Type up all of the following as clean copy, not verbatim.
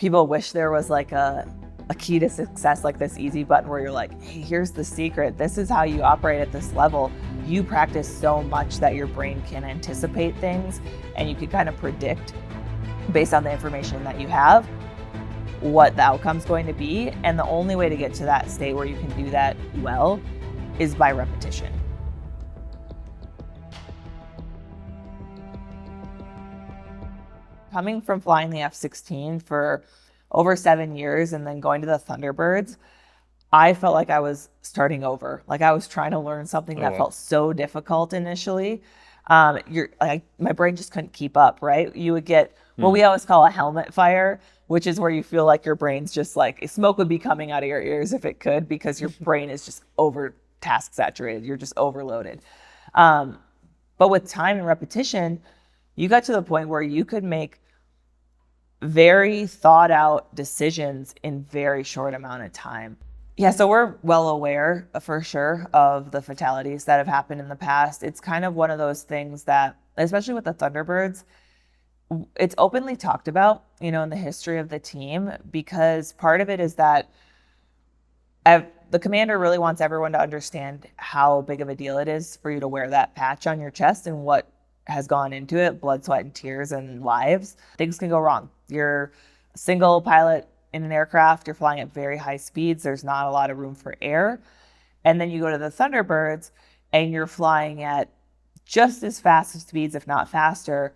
people wish there was like a key to success, like this easy button where you're like, hey, here's the secret. This is how you operate at this level. You practice so much that your brain can anticipate things and you can kind of predict based on the information that you have what the outcome's going to be. And the only way to get to that state where you can do that well is by repetition. Coming from flying the F-16 for over 7 years and then going to the Thunderbirds, I felt like I was starting over. Like I was trying to learn something that felt so difficult initially. My brain just couldn't keep up, right? You would get what we always call a helmet fire, which is where you feel like your brain's just like, smoke would be coming out of your ears if it could, because your brain is just over task saturated. You're just overloaded. But with time and repetition, you got to the point where you could make very thought out decisions in very short amount of time. Yeah, so we're well aware for sure of the fatalities that have happened in the past. It's kind of one of those things that, especially with the Thunderbirds, it's openly talked about, in the history of the team, because part of it is that the commander really wants everyone to understand how big of a deal it is for you to wear that patch on your chest and what has gone into it, blood, sweat, and tears and lives. Things can go wrong. You're a single pilot in an aircraft, you're flying at very high speeds, there's not a lot of room for air. And then you go to the Thunderbirds and you're flying at just as fast speeds, if not faster,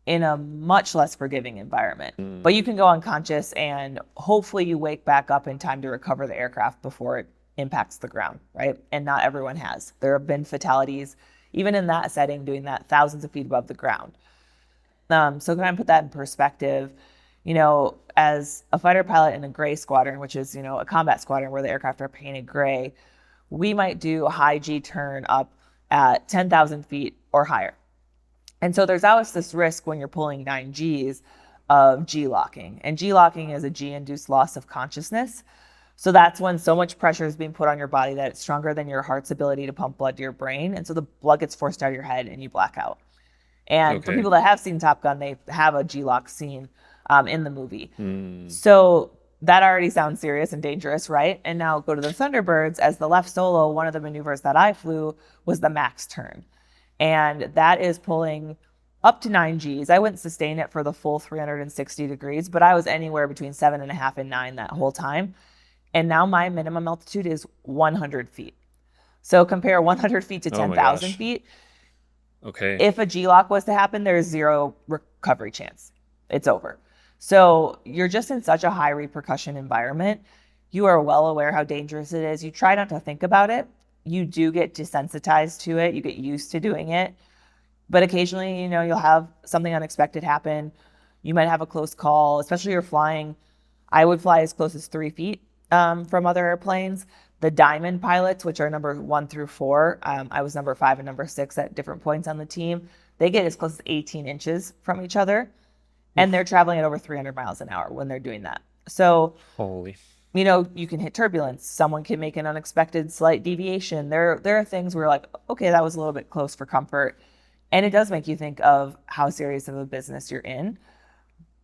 in a much less forgiving environment. But you can go unconscious and hopefully you wake back up in time to recover the aircraft before it impacts the ground, right? And not everyone has. There have been fatalities, even in that setting, doing that thousands of feet above the ground. So kind of put that in perspective, as a fighter pilot in a gray squadron, which is, a combat squadron where the aircraft are painted gray, we might do a high G turn up at 10,000 feet or higher. And so there's always this risk when you're pulling 9 Gs of G-locking. And G-locking is a G-induced loss of consciousness. So that's when so much pressure is being put on your body that it's stronger than your heart's ability to pump blood to your brain. And so the blood gets forced out of your head and you black out. And for people that have seen Top Gun, they have a G-lock scene in the movie. So that already sounds serious and dangerous, right? And now go to the Thunderbirds. As the left solo, one of the maneuvers that I flew was the max turn. And that is pulling up to 9 Gs. I wouldn't sustain it for the full 360 degrees, but I was anywhere between 7.5 and 9 that whole time. And now my minimum altitude is 100 feet. So compare 100 feet to 10,000 feet. Okay. If a G-lock was to happen, there's zero recovery chance. It's over. So you're just in such a high repercussion environment. You are well aware how dangerous it is. You try not to think about it. You do get desensitized to it. You get used to doing it. But occasionally, you'll have something unexpected happen. You might have a close call, especially you're flying. I would fly as close as 3 feet from other airplanes. The Diamond pilots, which are number 1 through 4, I was number 5 and number 6 at different points on the team. They get as close as 18 inches from each other. And they're traveling at over 300 miles an hour when they're doing that. So, holy, you can hit turbulence. Someone can make an unexpected slight deviation. There are things where you're like, okay, that was a little bit close for comfort. And it does make you think of how serious of a business you're in.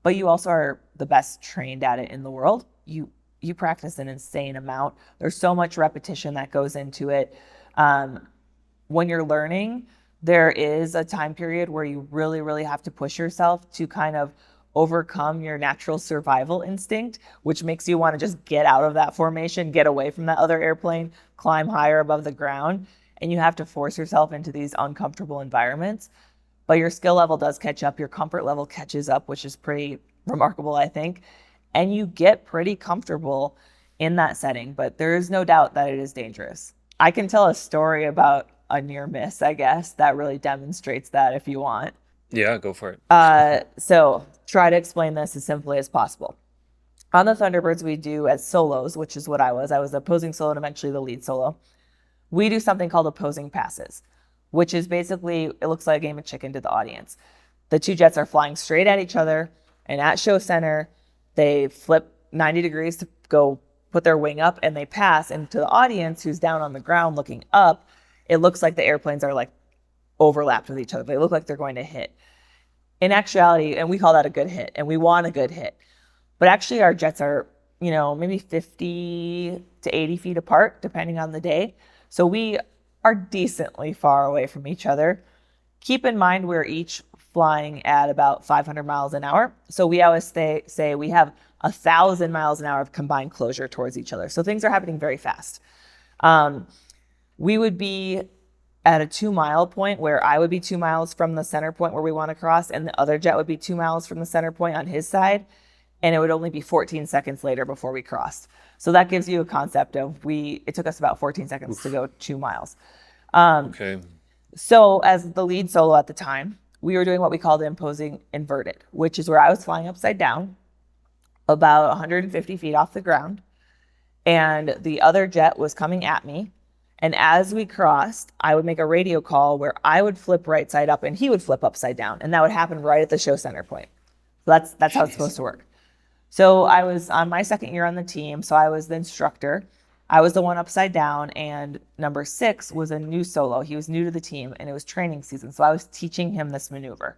But you also are the best trained at it in the world. You practice an insane amount. There's so much repetition that goes into it. When you're learning, there is a time period where you really, really have to push yourself to kind of overcome your natural survival instinct, which makes you want to just get out of that formation, get away from that other airplane, climb higher above the ground. And you have to force yourself into these uncomfortable environments. But your skill level does catch up. Your comfort level catches up, which is pretty remarkable, I think. And you get pretty comfortable in that setting. But there is no doubt that it is dangerous. I can tell a story about a near miss, I guess, that really demonstrates that if you want. Yeah, go for it. So try to explain this as simply as possible. On the Thunderbirds, we do as solos, which is what I was. I was the opposing solo and eventually the lead solo. We do something called opposing passes, which is basically, it looks like a game of chicken to the audience. The two jets are flying straight at each other, and at show center, they flip 90 degrees to go put their wing up, and they pass. And to the audience who's down on the ground looking up, it looks like the airplanes are like overlapped with each other. They look like they're going to hit. In actuality, and we call that a good hit, and we want a good hit. But actually our jets are, maybe 50 to 80 feet apart, depending on the day. So we are decently far away from each other. Keep in mind we're each flying at about 500 miles an hour. So we always say we have 1,000 miles an hour of combined closure towards each other. So things are happening very fast. We would be at a 2-mile point where I would be 2 miles from the center point where we want to cross, and the other jet would be 2 miles from the center point on his side. And it would only be 14 seconds later before we crossed. So that gives you a concept of it took us about 14 seconds to go 2 miles. Okay. So as the lead solo at the time, we were doing what we called imposing inverted, which is where I was flying upside down about 150 feet off the ground. And the other jet was coming at me. And as we crossed, I would make a radio call where I would flip right side up and he would flip upside down. And that would happen right at the show center point. So that's how it's supposed to work. So I was on my second year on the team. So I was the instructor. I was the one upside down. And number 6 was a new solo. He was new to the team and it was training season. So I was teaching him this maneuver.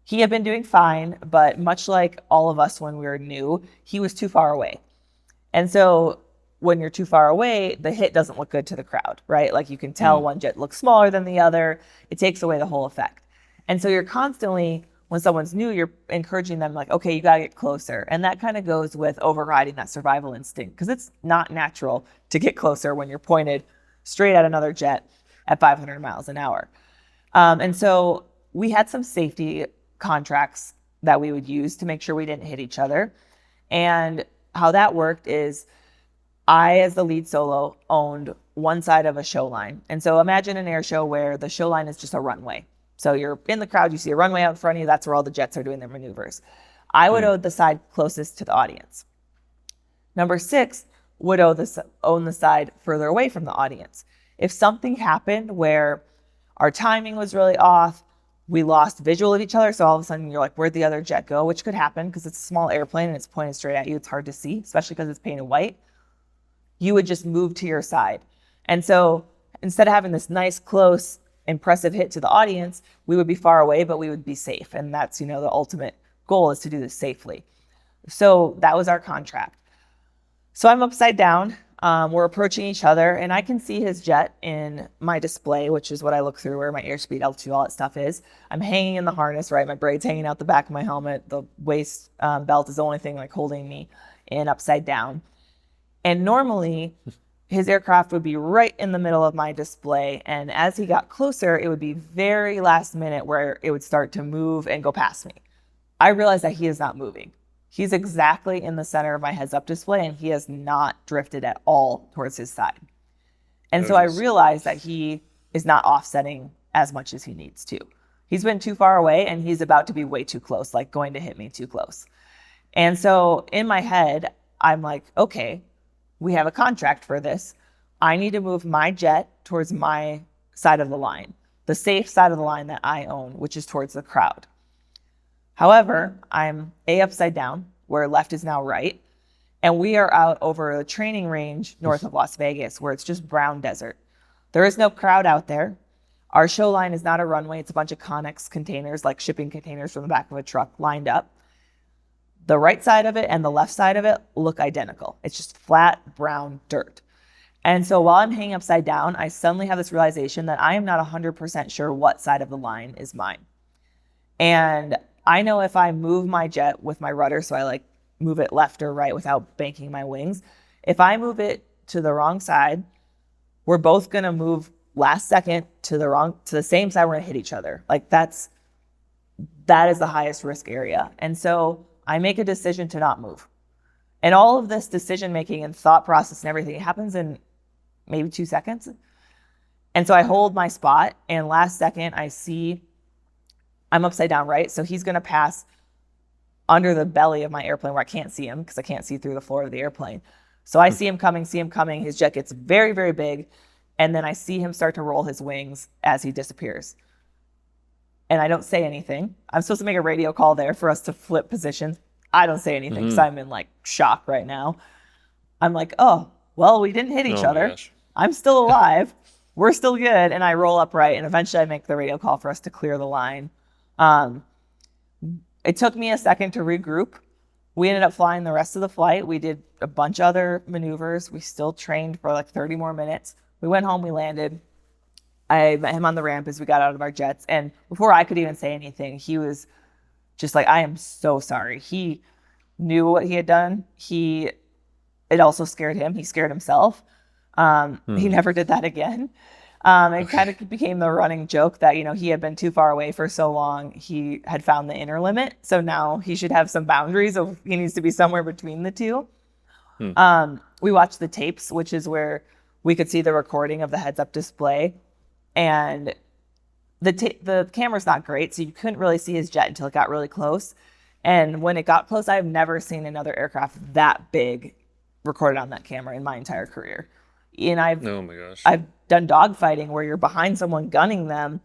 He had been doing fine, but much like all of us when we were new, he was too far away. And so when you're too far away, the hit doesn't look good to the crowd, right? Like you can tell one jet looks smaller than the other. It takes away the whole effect. And so you're constantly, when someone's new, you're encouraging them like, okay, you got to get closer. And that kind of goes with overriding that survival instinct because it's not natural to get closer when you're pointed straight at another jet at 500 miles an hour. And so we had some safety contracts that we would use to make sure we didn't hit each other. And how that worked is I, as the lead solo, owned one side of a show line. And so imagine an air show where the show line is just a runway. So you're in the crowd, you see a runway out in front of you, that's where all the jets are doing their maneuvers. I would own the side closest to the audience. Number 6 would own the side further away from the audience. If something happened where our timing was really off, we lost visual of each other, so all of a sudden you're like, where'd the other jet go? Which could happen because it's a small airplane and it's pointed straight at you. It's hard to see, especially because it's painted white. You would just move to your side. And so instead of having this nice, close, impressive hit to the audience, we would be far away, but we would be safe. And that's, the ultimate goal is to do this safely. So that was our contract. So I'm upside down. We're approaching each other and I can see his jet in my display, which is what I look through where my airspeed, altitude, all that stuff is. I'm hanging in the harness, right? My braid's hanging out the back of my helmet. The waist belt is the only thing like holding me in upside down. And normally his aircraft would be right in the middle of my display. And as he got closer, it would be very last minute where it would start to move and go past me. I realized that he is not moving. He's exactly in the center of my heads up display and he has not drifted at all towards his side. And so I realized that he is not offsetting as much as he needs to. He's been too far away and he's about to be way too close, like going to hit me too close. And so in my head, I'm like, okay, we have a contract for this. I need to move my jet towards my side of the line, the safe side of the line that I own, which is towards the crowd. However, I'm upside down, where left is now right, and we are out over a training range north of Las Vegas, where it's just brown desert. There is no crowd out there. Our show line is not a runway. It's a bunch of Connex containers, like shipping containers from the back of a truck lined up. The right side of it and the left side of it look identical. It's just flat brown dirt. And so while I'm hanging upside down, I suddenly have this realization that I am not 100% sure what side of the line is mine. And I know if I move my jet with my rudder, so I like move it left or right without banking my wings, if I move it to the wrong side, we're both going to move last second to the same side. We're going to hit each other. Like that is the highest risk area. And so I make a decision to not move. And all of this decision making and thought process and everything happens in maybe 2 seconds. And so I hold my spot and last second I see I'm upside down, right? So he's going to pass under the belly of my airplane where I can't see him because I can't see through the floor of the airplane. So I see him coming. His jet gets very, very big. And then I see him start to roll his wings as he disappears. And I don't say anything. I'm supposed to make a radio call there for us to flip positions. I don't say anything because I'm in like shock right now. I'm like, oh, well, we didn't hit each other. Gosh. I'm still alive. We're still good. And I roll upright. And eventually I make the radio call for us to clear the line. It took me a second to regroup. We ended up flying the rest of the flight. We did a bunch of other maneuvers. We still trained for like 30 more minutes. We went home, we landed. I met him on the ramp as we got out of our jets. And before I could even say anything, he was just like, I am so sorry. He knew what he had done. It also scared him. He scared himself. He never did that again. It kind of became the running joke that, he had been too far away for so long. He had found the inner limit. So now he should have some boundaries of he needs to be somewhere between the two. We watched the tapes, which is where we could see the recording of the heads-up display. And the camera's not great, so you couldn't really see his jet until it got really close. And when it got close, I've never seen another aircraft that big recorded on that camera in my entire career. And Oh my gosh. I've done dogfighting where you're behind someone gunning them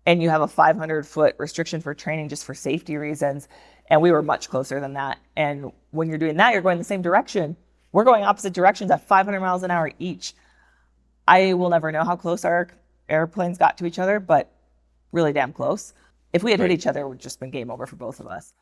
and you have a 500-foot restriction for training just for safety reasons. And we were much closer than that. And when you're doing that, you're going the same direction. We're going opposite directions at 500 miles an hour each. I will never know how close our airplanes got to each other, but really damn close. If we had hit each other, it would have just been game over for both of us.